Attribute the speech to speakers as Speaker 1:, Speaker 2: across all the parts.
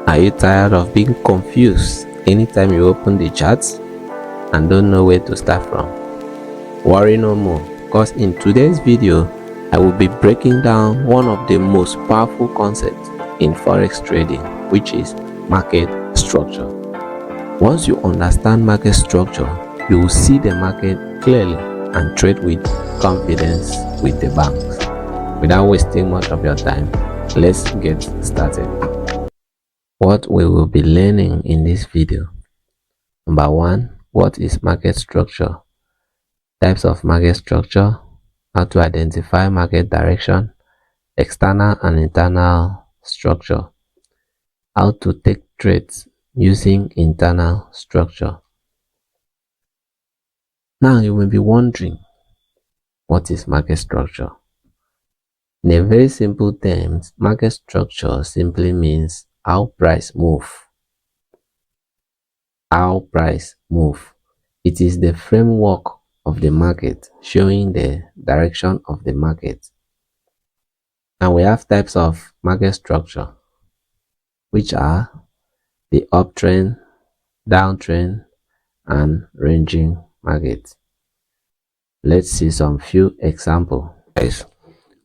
Speaker 1: Are you tired of being confused anytime you open the charts and don't know where to start from? Worry no more, because in today's video, I will be breaking down one of the most powerful concepts in Forex trading, which is market structure. Once you understand market structure, you will see the market clearly and trade with confidence with the banks. Without wasting much of your time, let's get started. What we will be learning in this video: number one, what is market structure? Types of market structure, how to identify market direction, external and internal structure, how to take trades using internal structure. Now you may be wondering, what is market structure? In a very simple terms, market structure simply means how price move. How price move. It is the framework of the market, showing the direction of the market. And we have types of market structure, which are the uptrend, downtrend, and ranging market. Let's see some few examples. Guys,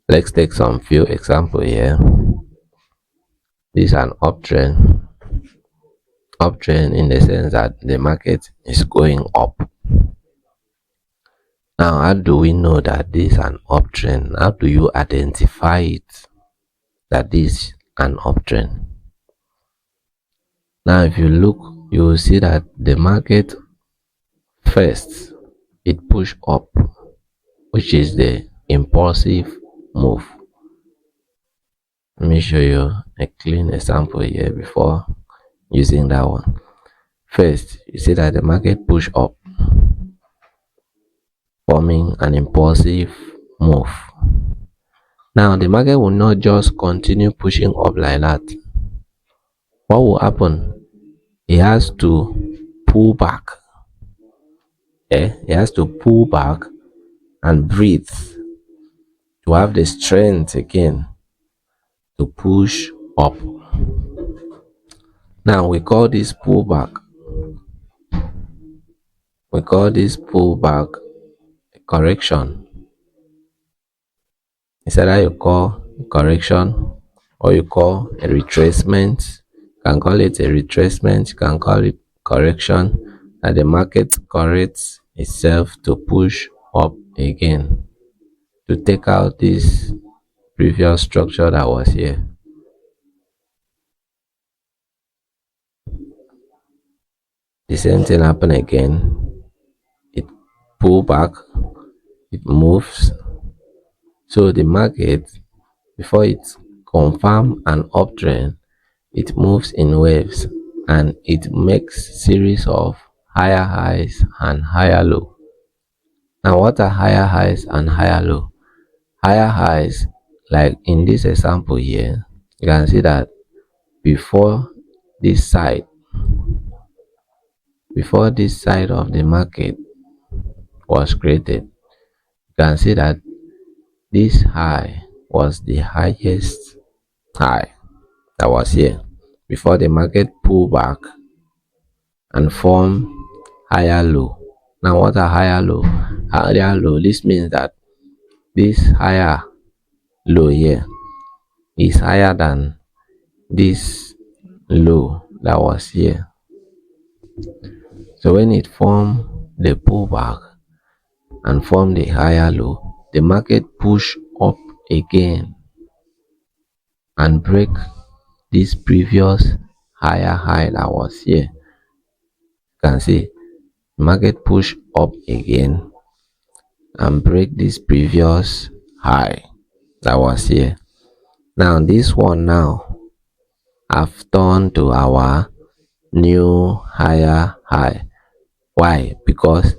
Speaker 1: let's take some few examples here. This is an uptrend. Uptrend in the sense that the market is going up. Now, how do we know that this is an uptrend? How do you identify it that this is an uptrend? Now, if you look, you will see that the market first, it pushed up, which is the impulsive move. Let me show you a clean example here before using that one. First, you see that the market pushed up, forming an impulsive move. Now, the market will not just continue pushing up like that. What will happen? It has to pull back. It has to pull back and breathe to have the strength again to push up. Now we call this pullback. We call this pullback a correction. It's either you call correction or you call a retracement. You can call it a retracement, you can call it correction, and the market corrects itself to push up again to take out this previous structure that was here. The same thing happen again. It pull back, it moves. So the market, before it confirm an uptrend, it moves in waves and it makes series of higher highs and higher low. Now what are higher highs and higher low? Higher highs, like in this example here, you can see that before this side of the market was created, you can see that this high was the highest high that was here before the market pulled back and formed higher low. Now what are higher low? Higher low, this means that this higher low here is higher than this low that was here. So when it formed the pullback and formed the higher low, the market push up again and break this previous higher high that was here. You can see the market push up again and break this previous high that was here. Now this one now have turned to our new higher high. Why? Because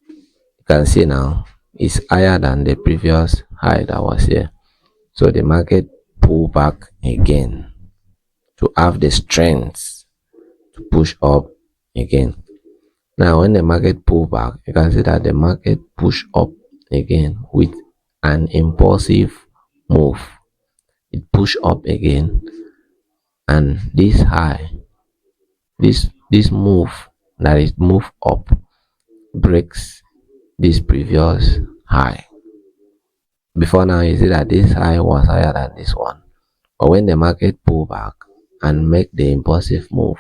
Speaker 1: you can see now it's higher than the previous high that was here. So the market pull back again to have the strength to push up again. Now when the market pull back, you can see that the market push up again with an impulsive move. It push up again and this high, this move, that is move up, breaks this previous high. Before now, you see that this high was higher than this one, but when the market pull back and make the impulsive move,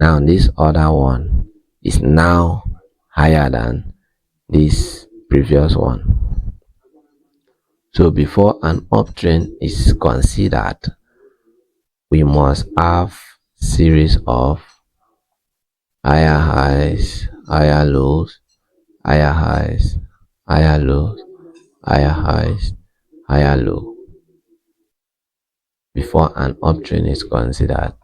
Speaker 1: now this other one is now higher than this previous one. So before an uptrend is considered, we must have series of higher highs, higher lows, higher highs, higher lows, higher highs, higher low. Before an uptrend is considered,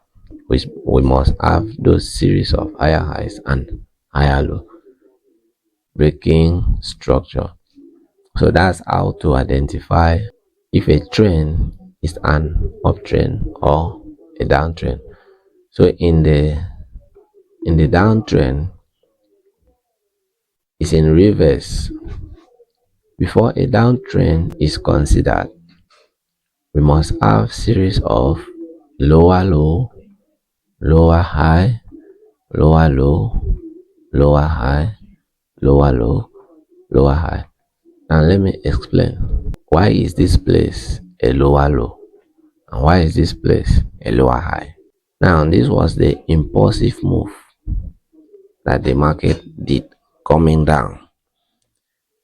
Speaker 1: we must have those series of higher highs and higher low, breaking structure. So that's how to identify if a trend is an uptrend or a downtrend. So in the downtrend, it's in reverse. Before a downtrend is considered, we must have series of lower low, lower high, lower low, lower high, lower low, lower high. Now let me explain. Why is this place a lower low? And why is this place a lower high? Now this was the impulsive move that the market did coming down.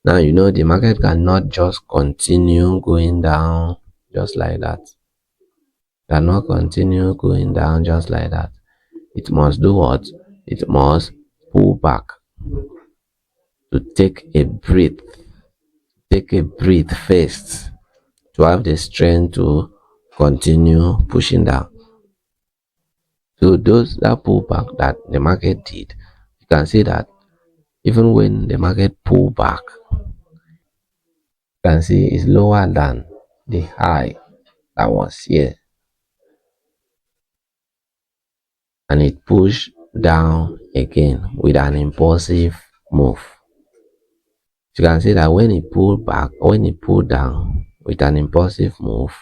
Speaker 1: Now you know the market cannot just continue going down just like that. Cannot continue going down just like that. It must do what? It must pull back to take a breath first to have the strength to continue pushing down. So those that pull back that the market did, you can see that even when the market pull back, you can see it's lower than the high that was here, and it pushed down again with an impulsive move. You can see that when it pulled back, when it pulled down with an impulsive move,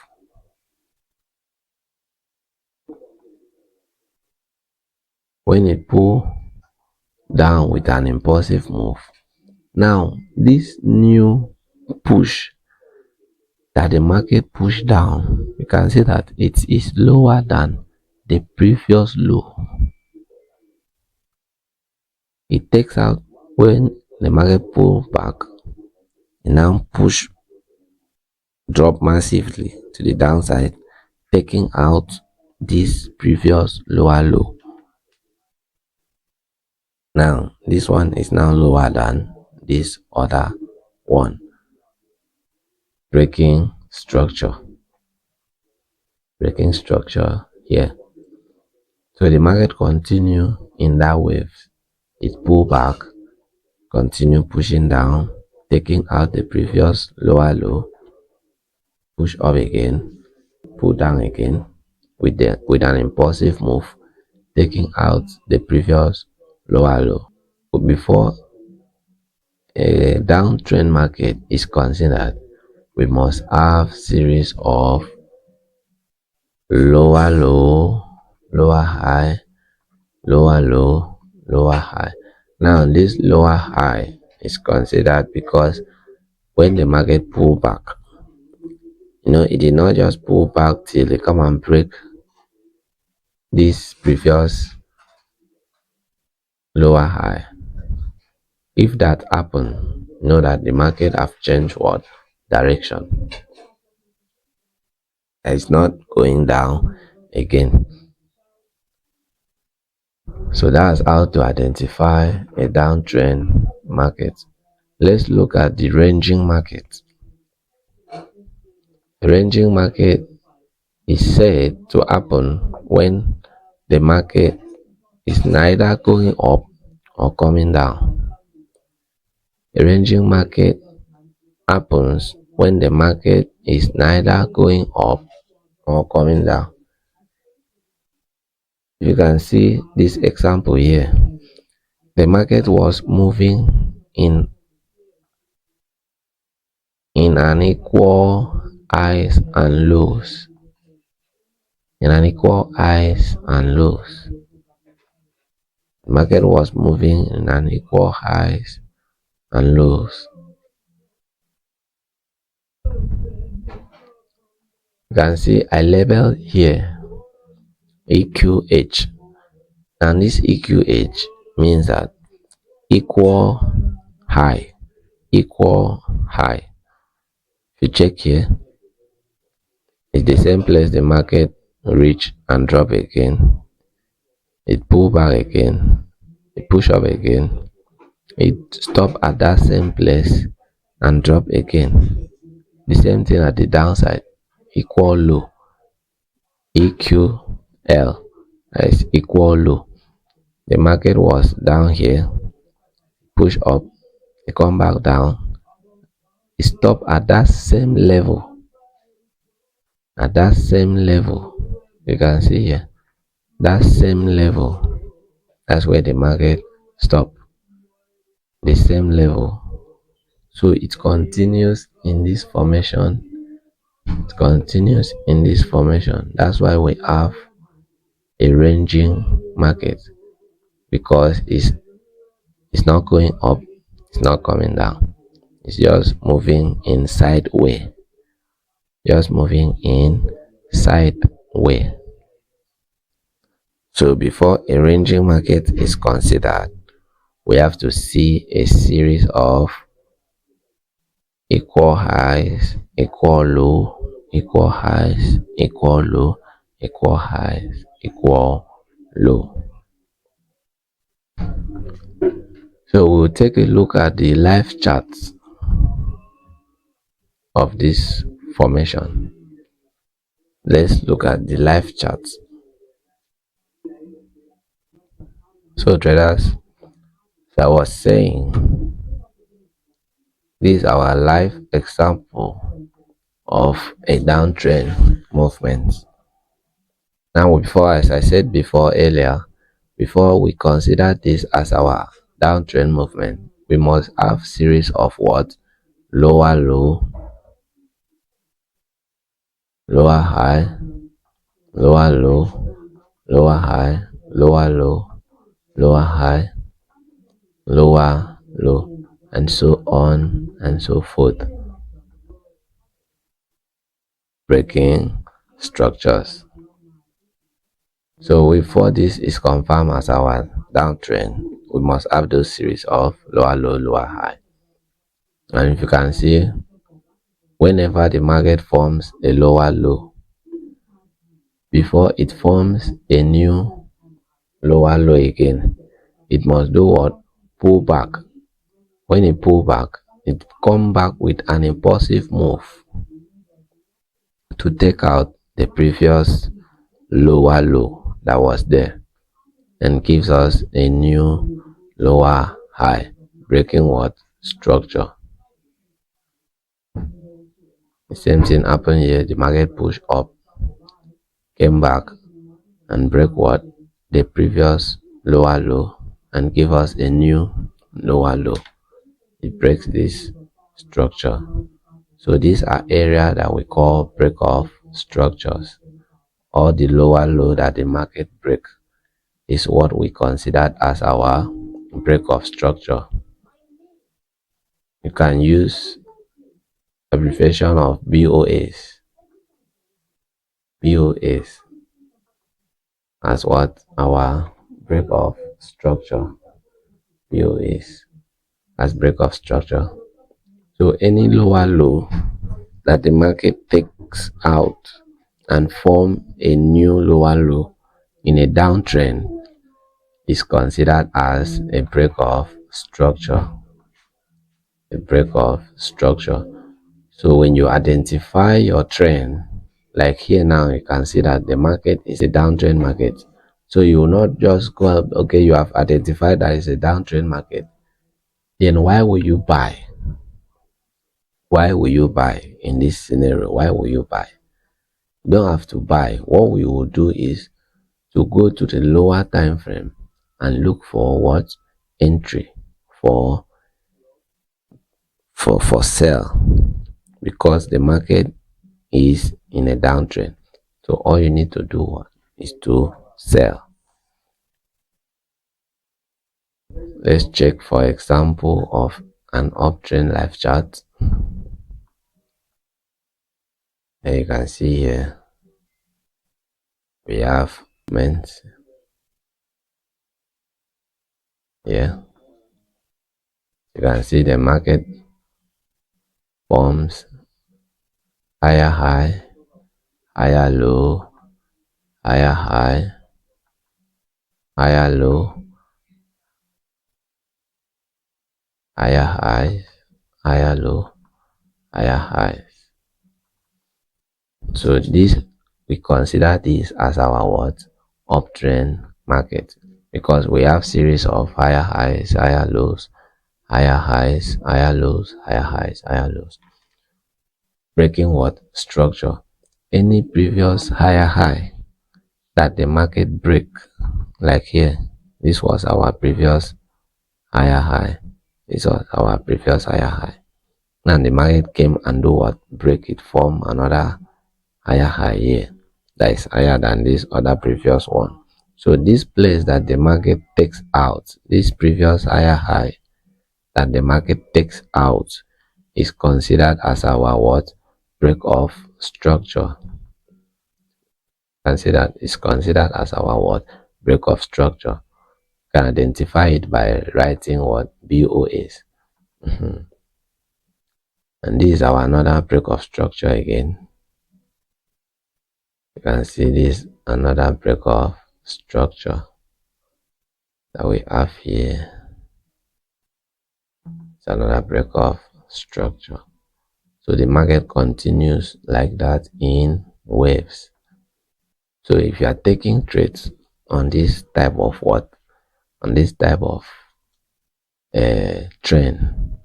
Speaker 1: when it pulled down with an impulsive move, now this new push that the market pushed down, you can see that it is lower than the previous low. It takes out when the market pull back and now push drop massively to the downside, taking out this previous lower low. Now this one is now lower than this other one, breaking structure here. So the market continue in that wave. It pull back, continue pushing down, taking out the previous lower low, push up again, pull down again with an impulsive move, taking out the previous lower low. But before a downtrend market is considered, we must have series of lower low, lower high, lower low, lower high. Now this lower high is considered because when the market pull back, it did not just pull back till they come and break this previous lower high. If that happen, know that the market have changed what direction. It's not going down again. So that's how to identify a downtrend market. Let's look at the ranging market. The ranging market is said to happen when the market is neither going up or coming down. A ranging market happens when the market is neither going up or coming down. You can see this example here. The market was moving in an equal highs and lows. in an equal highs and lows. The market was moving in an equal highs and lows. You can see I labeled here EQH, and this EQH means that equal high, equal high. If you check here, it's the same place the market reach and drop again. It pull back again, it push up again, it stop at that same place and drop again. The same thing at the downside, equal low, EQL is equal low. The market was down here, push up, it come back down, it stop at that same level, at that same level. You can see here, that same level. That's where the market stop, the same level. So it continues in this formation. It continues in this formation. That's why we have a ranging market, because it's not going up, it's not coming down. It's just moving in sideway. Just moving in sideway. So before a ranging market is considered, we have to see a series of equal highs, equal low, equal highs, equal low, equal highs, equal low. So we'll take a look at the live charts of this formation. Let's look at the live charts. So traders, as I was saying, this is our live example of a downtrend movement. Now, before, as I said before earlier, before we consider this as our downtrend movement, we must have series of what? Lower low, lower high, lower low, lower high, lower low, lower high, lower low, and so on and so forth. Breaking structures. So before this is confirmed as our downtrend, we must have those series of lower low, lower high. And if you can see, whenever the market forms a lower low, before it forms a new lower low again, it must do what? Pull back. When it pull back, it come back with an impulsive move to take out the previous lower low that was there, and gives us a new lower high, breaking what? Structure. The same thing happened here. The market pushed up, came back, and break what? The previous lower low, and give us a new lower low. It breaks this structure. So these are areas that we call break off structures. Or the lower low that the market break is what we consider as our break off structure. You can use abbreviation of BOAs. BOAs as what? Our break off structure. BOAs as break off structure. So any lower low that the market takes out and form a new lower low in a downtrend is considered as a break off structure. A break off structure. So when you identify your trend, like here now, you can see that the market is a downtrend market. So you will not just go up, okay, you have identified that it's a downtrend market. Then why will you buy? Why will you buy in this scenario? Why will you buy? You don't have to buy. What we will do is to go to the lower time frame and look for what? Entry for sell, because the market is in a downtrend. So all you need to do is to sell. Let's check for example of an uptrend live chart. And you can see here we have movement here. You can see the market forms higher high, higher low, higher high, higher low, higher high, higher low, higher high. So this, we consider this as our what? Uptrend market, because we have series of higher highs, higher lows, higher highs, higher lows, higher highs, higher lows. Breaking what? Structure. Any previous higher high that the market break, like here, this was our previous higher high, this was our previous higher high, and the market came and do what? Break it, form another higher high here that is higher than this other previous one. So this place that the market takes out, this previous higher high that the market takes out, is considered as our what? Break of structure. Considered as our what? Break of structure. You can identify it by writing what? BOS. And this is our another break of structure again. You can see this another break of structure that we have here. It's another break of structure. So the market continues like that in waves. So if you are taking trades on this type of what? On this type of trend,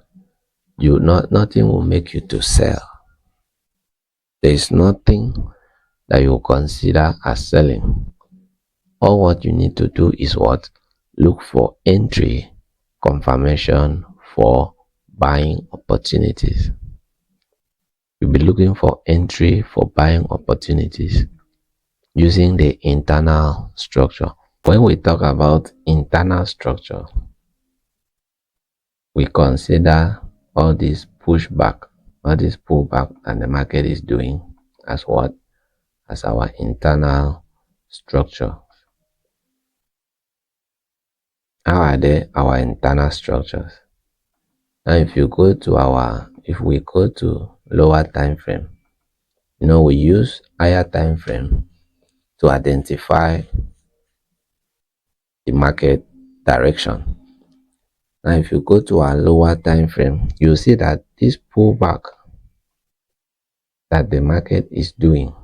Speaker 1: nothing will make you to sell. There is nothing that you consider as selling. All what you need to do is what? Look for entry confirmation for buying opportunities. You'll be looking for entry for buying opportunities using the internal structure. When we talk about internal structure, we consider all this pushback, all this pullback that the market is doing as what? As our internal structure. How are they our internal structures? Now if we go to lower time frame, we use higher time frame to identify the market direction. Now if you go to our lower time frame, you see that this pullback that the market is doing,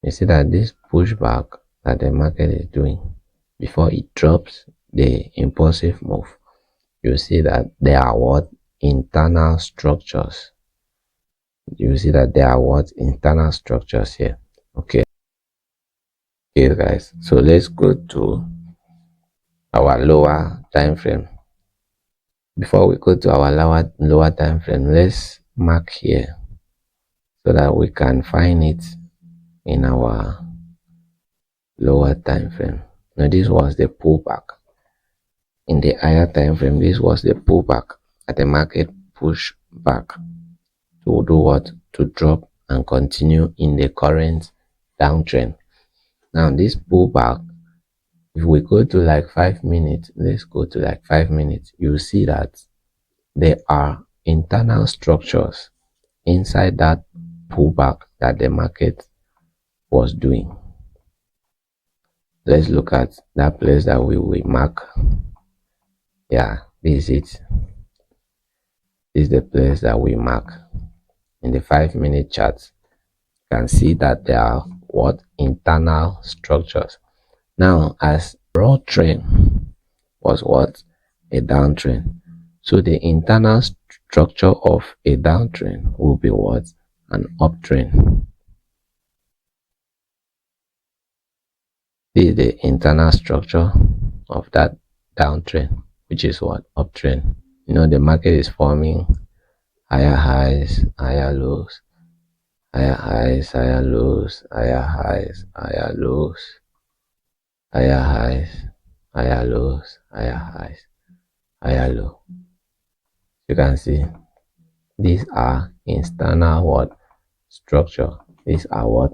Speaker 1: you see that this pushback that the market is doing before it drops the impulsive move, you see that there are what? Internal structures. You see that there are what? Internal structures here. Okay guys, so let's go to our lower time frame. Before we go to our lower time frame, let's mark here so that we can find it in our lower time frame. Now this was the pullback. In the higher time frame, this was the pullback that the market pushed back to do what? To drop and continue in the current downtrend. Now this pullback, if we go to like 5 minutes, let's go to like 5 minutes, you see that there are internal structures inside that pullback that the market was doing. Let's look at that place that we will mark. Yeah, this is it. This is the place that we mark. In the 5-minute chart, you can see that there are what? Internal structures. Now, as raw trend was what? A downtrend. So the internal structure of a downtrend will be what? An uptrend. This is the internal structure of that downtrend, which is what? Uptrend. The market is forming higher highs, higher lows, higher highs, higher lows, higher highs, higher lows, higher highs, higher lows, higher highs, higher low. You can see these are internal what structure. These are what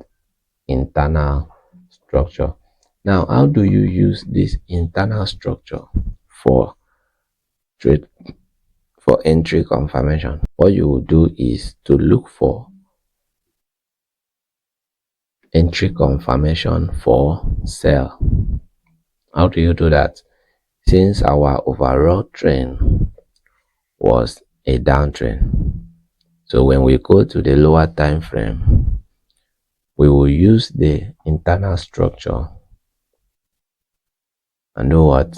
Speaker 1: internal structure. Now, how do you use this internal structure for trade for entry confirmation? What you will do is to look for entry confirmation for sell. How do you do that? Since our overall trend was a downtrend, so when we go to the lower time frame, we will use the internal structure and do what?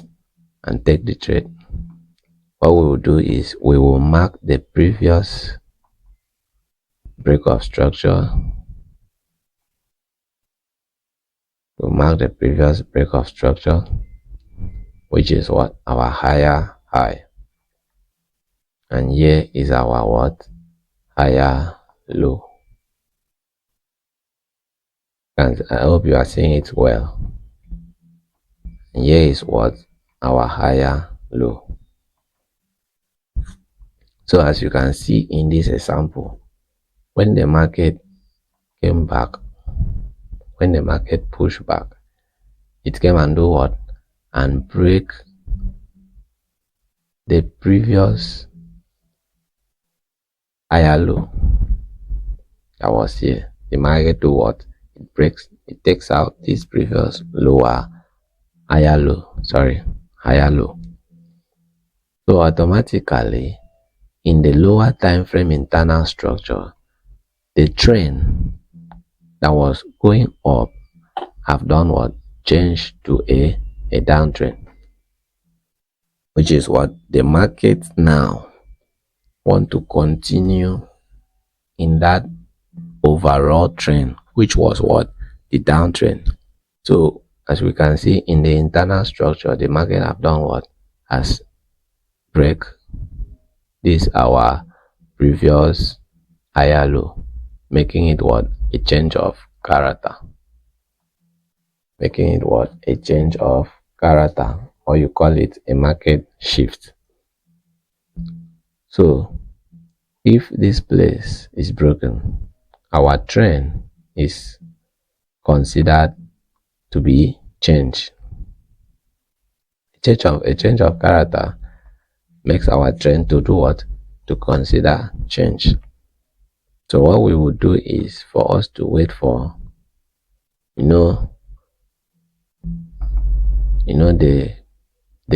Speaker 1: And take the trade. What we will do is we will mark the previous break of structure. We'll mark the previous break of structure, which is what? Our higher high. And here is our what? Higher low. And I hope you are seeing it well. And here is what? Our higher low. So as you can see in this example, when the market came back, when the market pushed back, it came and do what? And break the previous higher low that was here. The market do what? It breaks, it takes out this previous lower higher low, higher low. So automatically in the lower time frame internal structure, the trend that was going up have done what? Changed to a downtrend, which is what the market now want to continue in that overall trend, which was what? The downtrend. So as we can see in the internal structure, the market have done what? Has break this our previous higher low, making it what? A change of character. Making it what? A change of character, or you call it a market shift. So if this place is broken, our trend is considered to be changed. A change of character makes our trend to do what? To consider change. So what we would do is for us to wait for the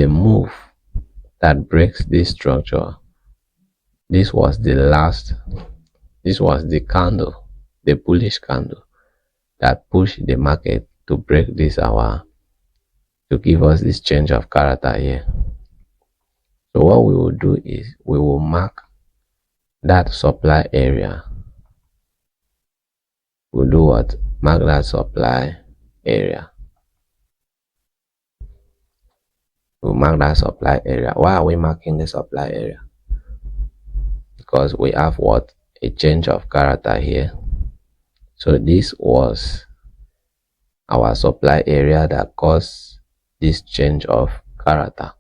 Speaker 1: move that breaks this structure. This was the candle, the bullish candle that pushed the market to break this to give us this change of character here. So what we will do is we will mark that supply area. We'll do what? Mark that supply area. We'll mark that supply area. Why are we marking the supply area? Because we have what? A change of character here. So this was our supply area that caused this change of character.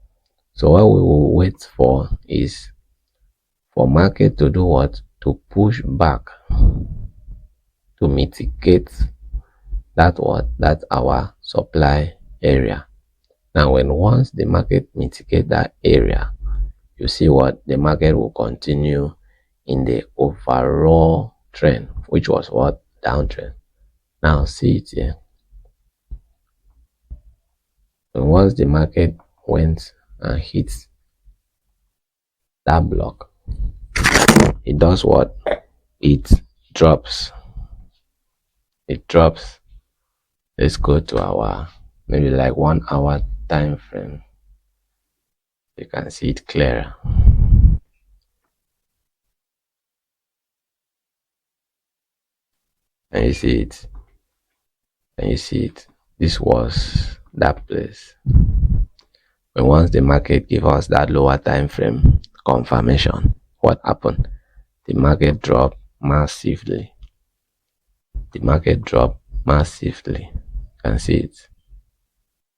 Speaker 1: So what we will wait for is for market to do what? To push back to mitigate that's our supply area. Now once the market mitigate that area, you see what? The market will continue in the overall trend, which was what? Downtrend. Now see it here. And once the market went and hits that block, it does what? It drops. It drops. Let's go to our maybe like 1 hour time frame. You can see it clearer. And you see it. And you see it. This was that place. But once the market gave us that lower time frame confirmation, what happened? The market dropped massively. the market dropped massively. You can see it.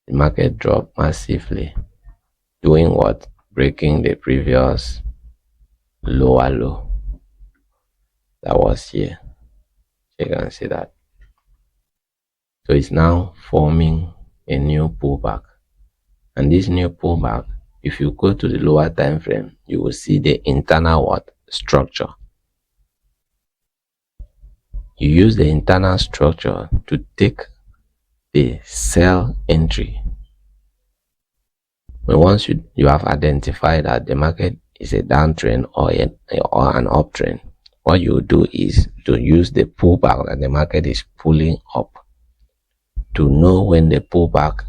Speaker 1: The market dropped massively. Doing what? Breaking the previous lower low that was here. You can see that. So it's now forming a new pullback. And this new pullback, if you go to the lower time frame, you will see the internal what? Structure. You use the internal structure to take the sell entry. When once you have identified that the market is a downtrend or an uptrend, what you do is to use the pullback that the market is pulling up to know when the pullback,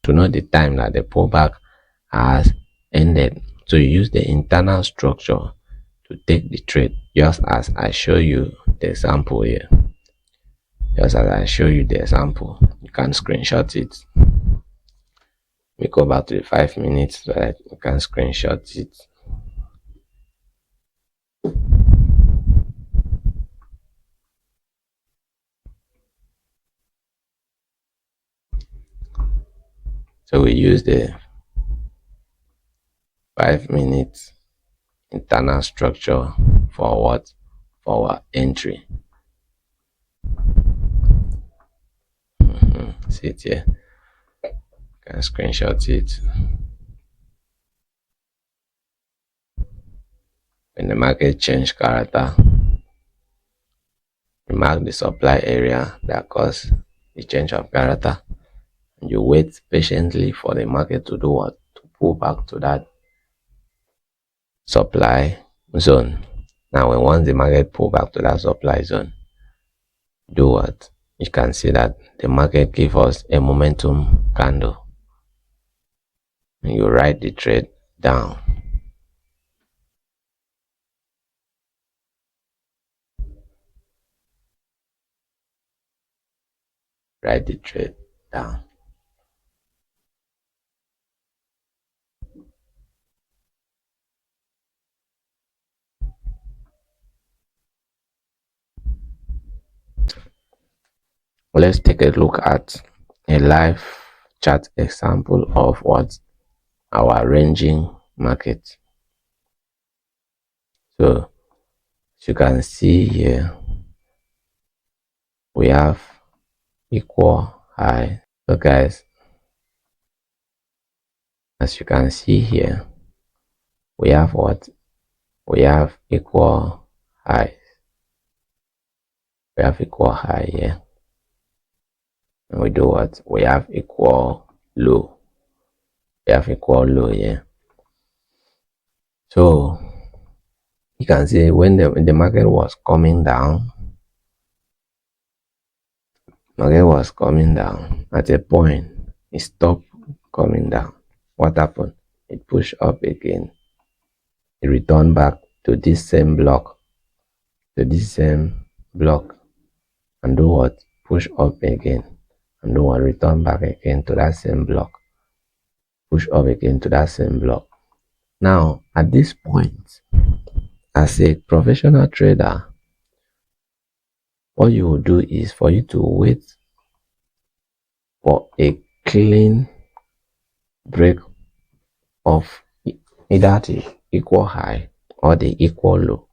Speaker 1: to know the time that the pullback has ended. So you use the internal structure to take the trade, just as I show you the example here. Just as I show you the example, you can screenshot it. We go back to the 5 minutes so that you can screenshot it. So we use the 5 minutes internal structure for what? For our entry. See it here. You can screenshot it. When the market change character, you mark the supply area that caused the change of character. And you wait patiently for the market to do what? To pull back to that supply zone. Now, when once the market pull back to that supply zone, do what? You can see that the market give us a momentum candle. And you write the trade down. Write the trade down. Let's take a look at a live chart example of what? Our ranging market. So as you can see here, we have equal high. So guys, as you can see here, we have what? We have equal high. We have equal high here. And we do what? We have equal low. We have equal low here. So you can see when the market was coming down, at a point it stopped coming down. What happened? It pushed up again. It returned back to this same block, and do what? Push up again, and do what? Return back again to that same block, push up again to that same block. Now at this point, as a professional trader, what you will do is for you to wait for a clean break of either the equal high or the equal low,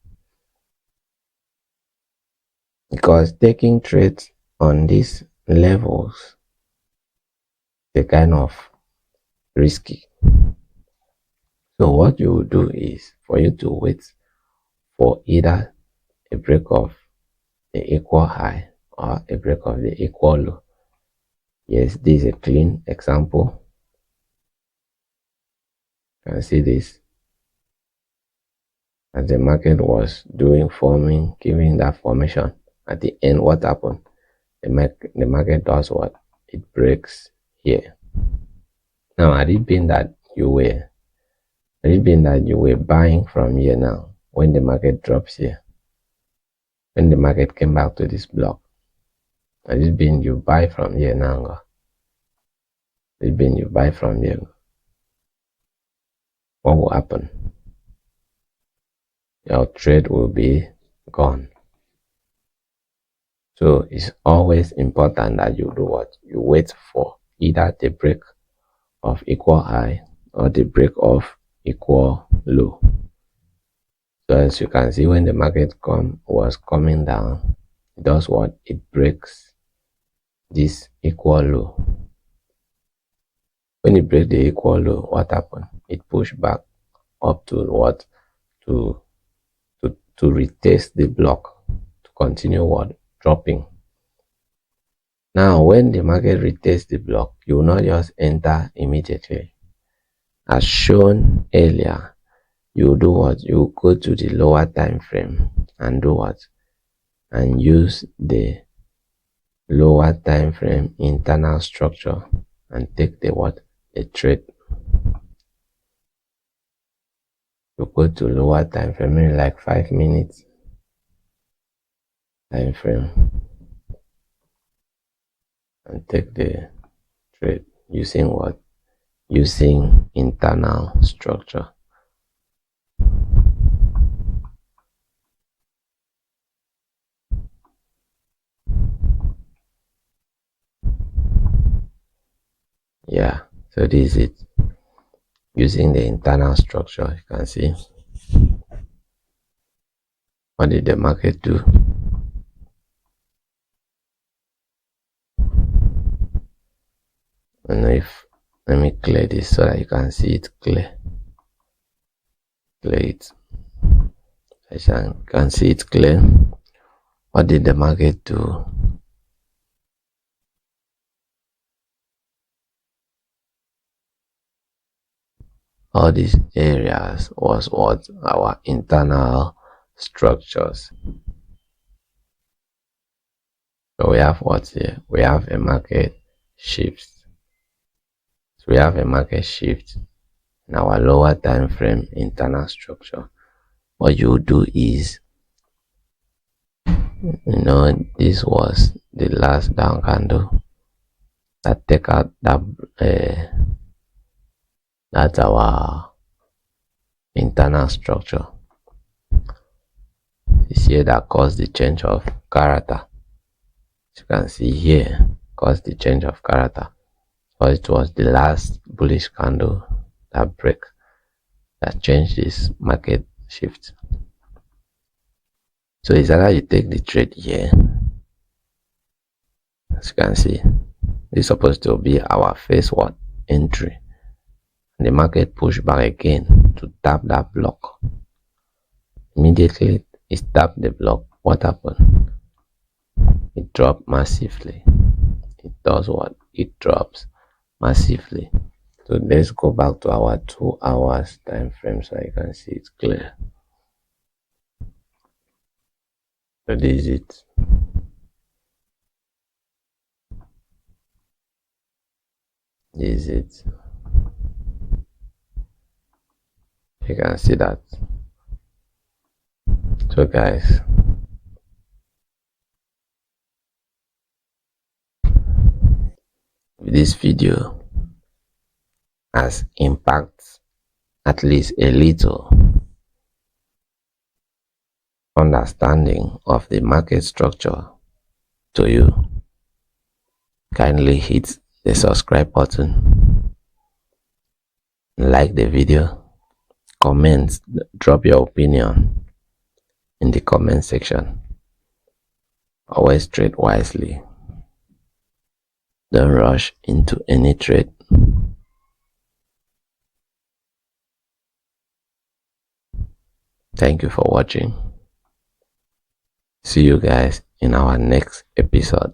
Speaker 1: because taking trades on these levels is kind of risky. So what you will do is for you to wait for either a break of the equal high or a break of the equal low. Yes, this is a clean example. You can see this. As the market was forming, giving that formation, at the end, what happened? The market does what? It breaks here. Now, had it been that you were buying from here now, when the market drops here, when the market came back to this block, had it been you buy from here now, had it been you buy from here, what will happen? Your trade will be gone. So it's always important that you do what? You wait for either the break of equal high or the break of equal low. So as you can see, when the market was coming down, it does what? It breaks this equal low. When it breaks the equal low, what happened? It pushed back up to what? To to retest the block to continue what? Dropping. Now when the market retests the block, you will not just enter immediately. As shown earlier, you do what? You go to the lower time frame and do what? And use the lower time frame internal structure and take the what? The trade. You go to lower time frame, maybe like 5 minutes time frame, and take the trade using what? Using internal structure. Yeah, so this is it. Using the internal structure, you can see what did the market do. I don't know if, let me clear this so that you can see it clear. Clear it. You can see it clear. What did the market do? All these areas was what? Our internal structures. So we have what here? We have a market shift. So we have a market shift in our lower time frame internal structure. What you do is, this was the last down candle that take out that that's our internal structure. It's here that caused the change of character. As you can see here, caused the change of character. So it was the last bullish candle that break that changed this market shift. So it's either you take the trade here. As you can see, this is supposed to be our first what? Entry. And the market pushed back again to tap that block. Immediately it tapped the block. What happened? It dropped massively. It does what? It drops massively. So let's go back to our 2 hours time frame so you can see it clear. So this is it. This is it. You can see that. So guys, this video has impacted at least a little understanding of the market structure to you, kindly hit the subscribe button, like the video, comment, drop your opinion in the comment section. Always trade wisely. Don't rush into any trade. Thank you for watching. See you guys in our next episode.